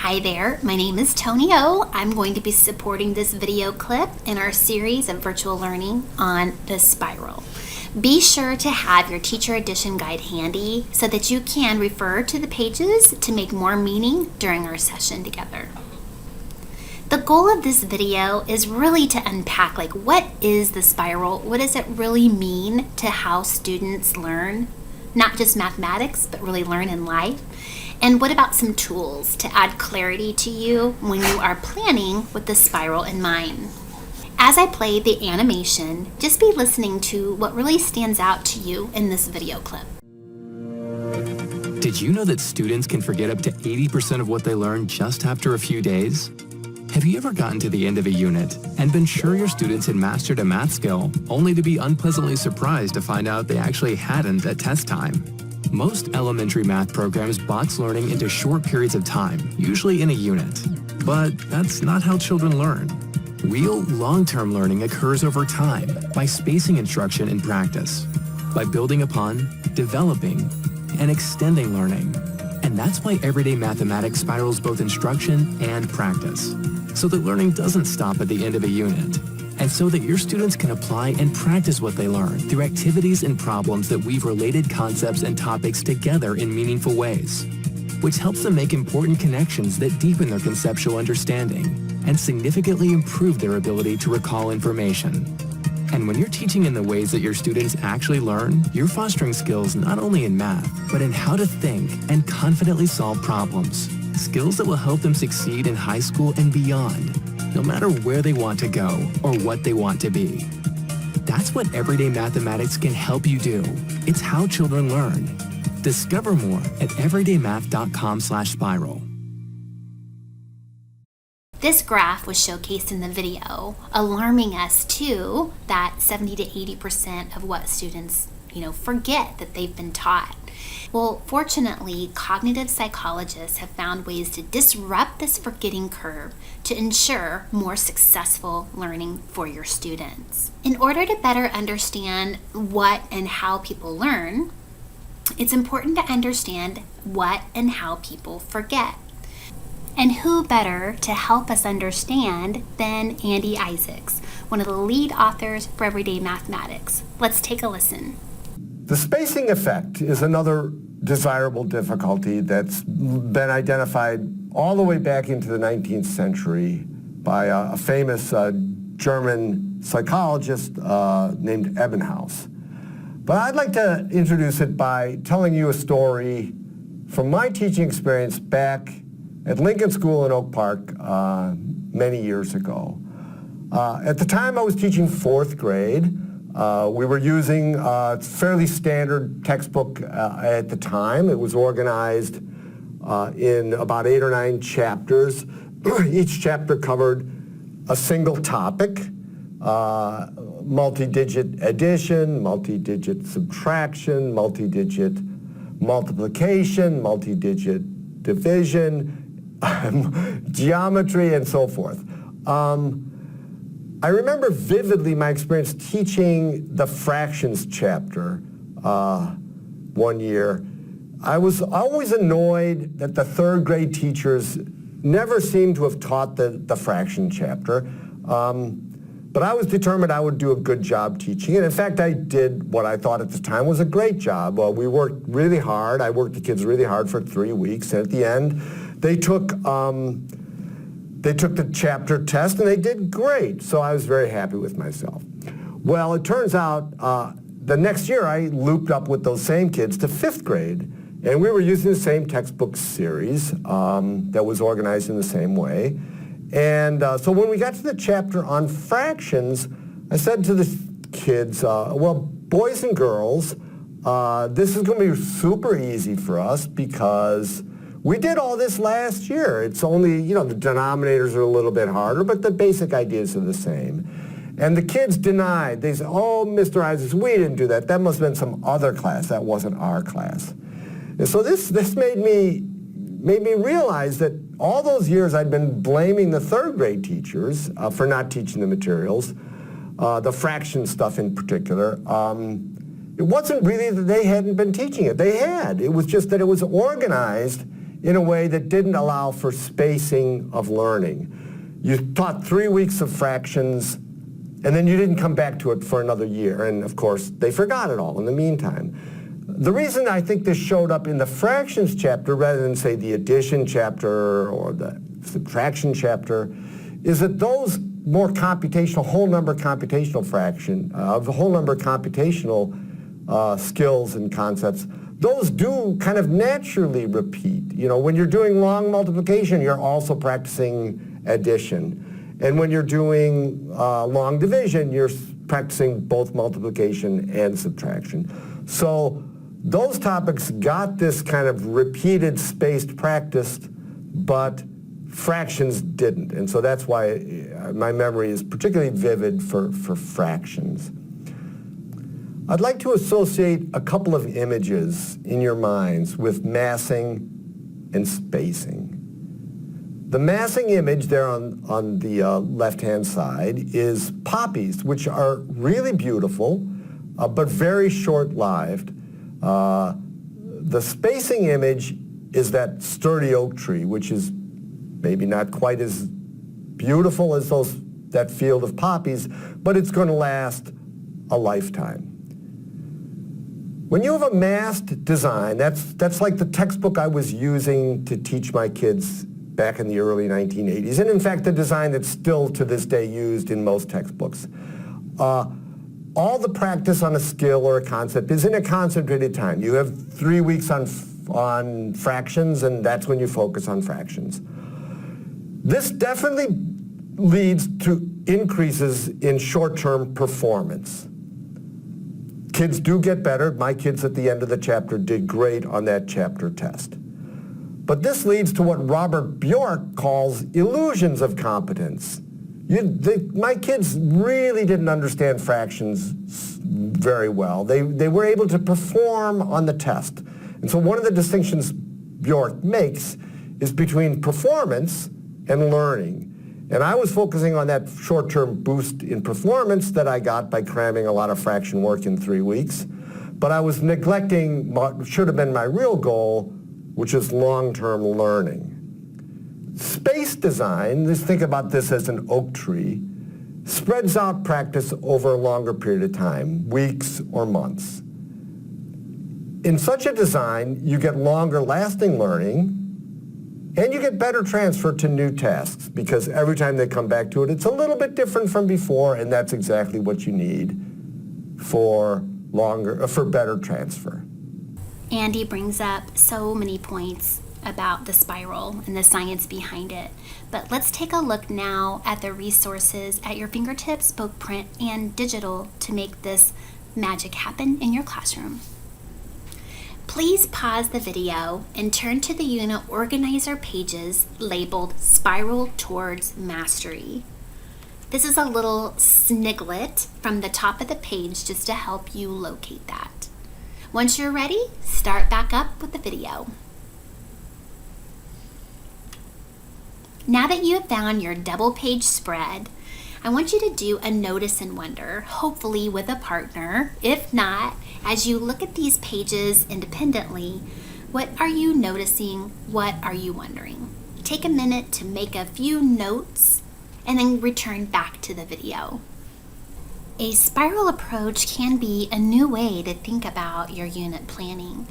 Hi there, my name is Tony O. I'm going to be supporting this video clip in our series of virtual learning on the spiral. Be sure to have your teacher edition guide handy so that you can refer to the pages to make more meaning during our session together. The goal of this video is really to unpack what is the spiral? What does it really mean to how students learn? Not just mathematics, but really learn in life. And what about some tools to add clarity to you when you are planning with the spiral in mind? As I play the animation, just be listening to what really stands out to you in this video clip. Did you know that students can forget up to 80% of what they learn just after a few days? Have you ever gotten to the end of a unit and been sure your students had mastered a math skill, only to be unpleasantly surprised to find out they actually hadn't at test time? Most elementary math programs box learning into short periods of time, usually in a unit. But that's not how children learn. Real long-term learning occurs over time by spacing instruction and practice, by building upon, developing, and extending learning. And that's why everyday mathematics spirals both instruction and practice, so that learning doesn't stop at the end of a unit, and so that your students can apply and practice what they learn through activities and problems that weave related concepts and topics together in meaningful ways, which helps them make important connections that deepen their conceptual understanding and significantly improve their ability to recall information. And when you're teaching in the ways that your students actually learn, you're fostering skills not only in math, but in how to think and confidently solve problems. Skills that will help them succeed in high school and beyond, no matter where they want to go or what they want to be. That's what everyday mathematics can help you do. It's how children learn. Discover more at everydaymath.com/spiral. This graph was showcased in the video, alarming us too that 70 to 80% of what students forget that they've been taught. Well, fortunately, cognitive psychologists have found ways to disrupt this forgetting curve to ensure more successful learning for your students. In order to better understand what and how people learn, it's important to understand what and how people forget. And who better to help us understand than Andy Isaacs, one of the lead authors for Everyday Mathematics. Let's take a listen. The spacing effect is another desirable difficulty that's been identified all the way back into the 19th century by a famous German psychologist named Ebbinghaus. But I'd like to introduce it by telling you a story from my teaching experience back at Lincoln School in Oak Park many years ago. At the time I was teaching fourth grade. We were using a fairly standard textbook at the time. It was organized in about 8 or 9 chapters. Each chapter covered a single topic, multi-digit addition, multi-digit subtraction, multi-digit multiplication, multi-digit division, geometry, and so forth. I remember vividly my experience teaching the fractions chapter one year. I was always annoyed that the third grade teachers never seemed to have taught the fraction chapter, but I was determined I would do a good job teaching it. In fact, I did what I thought at the time was a great job. We worked really hard. I worked the kids really hard for 3 weeks, and at the end, they took the chapter test, and they did great, so I was very happy with myself. Well, it turns out the next year I looped up with those same kids to 5th grade, and we were using the same textbook series that was organized in the same way. And so when we got to the chapter on fractions, I said to the kids, well, boys and girls, this is going to be super easy for us because we did all this last year. It's only, the denominators are a little bit harder, but the basic ideas are the same. And the kids denied. They said, oh, Mr. Isaacs, we didn't do that. That must have been some other class. That wasn't our class. And so this made me realize that all those years I'd been blaming the third grade teachers for not teaching the materials, the fraction stuff in particular. It wasn't really that they hadn't been teaching it. They had. It was just that it was organized in a way that didn't allow for spacing of learning. You taught 3 weeks of fractions, and then you didn't come back to it for another year. And of course, they forgot it all in the meantime. The reason I think this showed up in the fractions chapter rather than, say, the addition chapter or the subtraction chapter is that those more computational, whole number computational skills and concepts, those do kind of naturally repeat. You know, when you're doing long multiplication, you're also practicing addition. And when you're doing long division, you're practicing both multiplication and subtraction. So those topics got this kind of repeated, spaced practice, but fractions didn't. And so that's why my memory is particularly vivid for fractions. I'd like to associate a couple of images in your minds with massing and spacing. The massing image there on the left-hand side is poppies, which are really beautiful, but very short-lived. The spacing image is that sturdy oak tree, which is maybe not quite as beautiful as that field of poppies, but it's going to last a lifetime. When you have a massed design, that's like the textbook I was using to teach my kids back in the early 1980s, and in fact the design that's still to this day used in most textbooks. All the practice on a skill or a concept is in a concentrated time. You have 3 weeks on fractions, and that's when you focus on fractions. This definitely leads to increases in short-term performance. Kids do get better. My kids at the end of the chapter did great on that chapter test. But this leads to what Robert Bjork calls illusions of competence. My kids really didn't understand fractions very well. They were able to perform on the test. And so one of the distinctions Bjork makes is between performance and learning. And I was focusing on that short-term boost in performance that I got by cramming a lot of fraction work in 3 weeks. But I was neglecting what should have been my real goal, which is long-term learning. Space design, just think about this as an oak tree, spreads out practice over a longer period of time, weeks or months. In such a design, you get longer lasting learning, and you get better transfer to new tasks, because every time they come back to it, it's a little bit different from before, and that's exactly what you need for better transfer. Andy brings up so many points about the spiral and the science behind it. But let's take a look now at the resources at your fingertips, both print and digital, to make this magic happen in your classroom. Please pause the video and turn to the unit organizer pages labeled Spiral Towards Mastery. This is a little sniglet from the top of the page just to help you locate that. Once you're ready, start back up with the video. Now that you have found your double-page spread, I want you to do a notice and wonder, hopefully with a partner. If not, as you look at these pages independently, what are you noticing? What are you wondering? Take a minute to make a few notes and then return back to the video. A spiral approach can be a new way to think about your unit planning.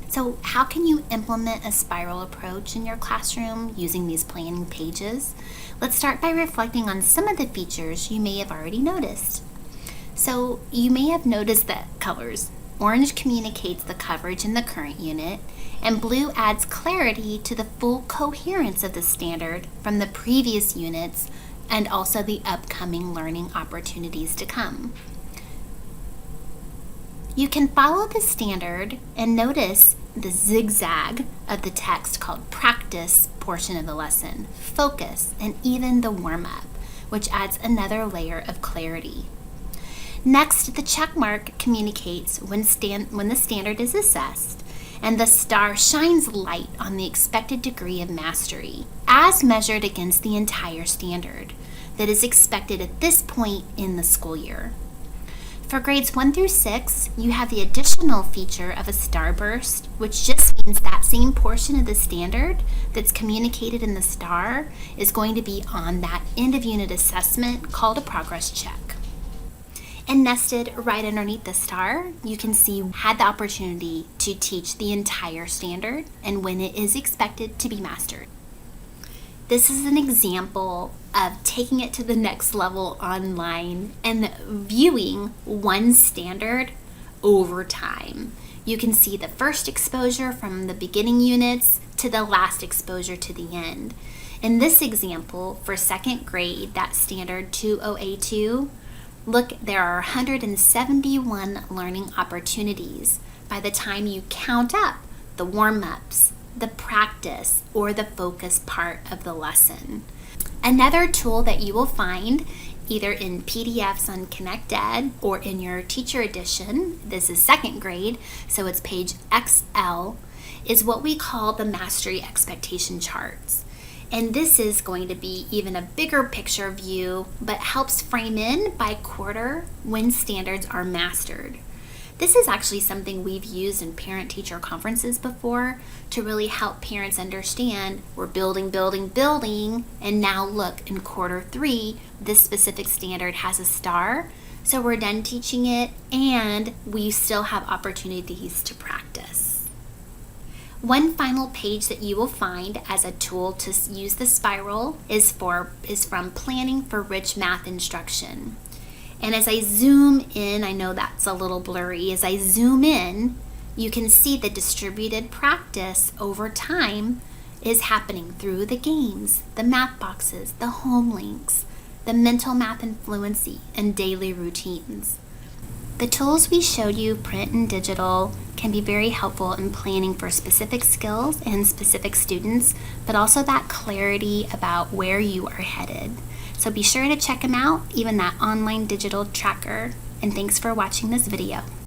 So how can you implement a spiral approach in your classroom using these planning pages? Let's start by reflecting on some of the features you may have already noticed. So you may have noticed that colors. Orange communicates the coverage in the current unit, and blue adds clarity to the full coherence of the standard from the previous units and also the upcoming learning opportunities to come. You can follow the standard and notice the zigzag of the text called practice portion of the lesson, focus, and even the warm-up, which adds another layer of clarity. Next, the check mark communicates when the standard is assessed, and the star shines light on the expected degree of mastery, as measured against the entire standard that is expected at this point in the school year. For grades 1 through 6, you have the additional feature of a starburst, which just means that same portion of the standard that's communicated in the star is going to be on that end of unit assessment called a progress check. And nested right underneath the star, you can see had the opportunity to teach the entire standard and when it is expected to be mastered. This is an example of taking it to the next level online and viewing one standard over time. You can see the first exposure from the beginning units to the last exposure to the end. In this example, for second grade, that standard 20A2, look, there are 171 learning opportunities by the time you count up the warm-ups, the practice, or the focus part of the lesson. Another tool that you will find either in PDFs on ConnectEd or in your teacher edition, this is second grade, so it's page XL, is what we call the mastery expectation charts. And this is going to be even a bigger picture view, but helps frame in by quarter when standards are mastered. This is actually something we've used in parent-teacher conferences before to really help parents understand we're building, and now look, in quarter 3, this specific standard has a star, so we're done teaching it, and we still have opportunities to practice. One final page that you will find as a tool to use the spiral is from Planning for Rich Math Instruction. And as I zoom in, I know that's a little blurry, as I zoom in, you can see the distributed practice over time is happening through the games, the math boxes, the home links, the mental math and fluency, and daily routines. The tools we showed you, print and digital, can be very helpful in planning for specific skills and specific students, but also that clarity about where you are headed. So be sure to check them out, even that online digital tracker. And thanks for watching this video.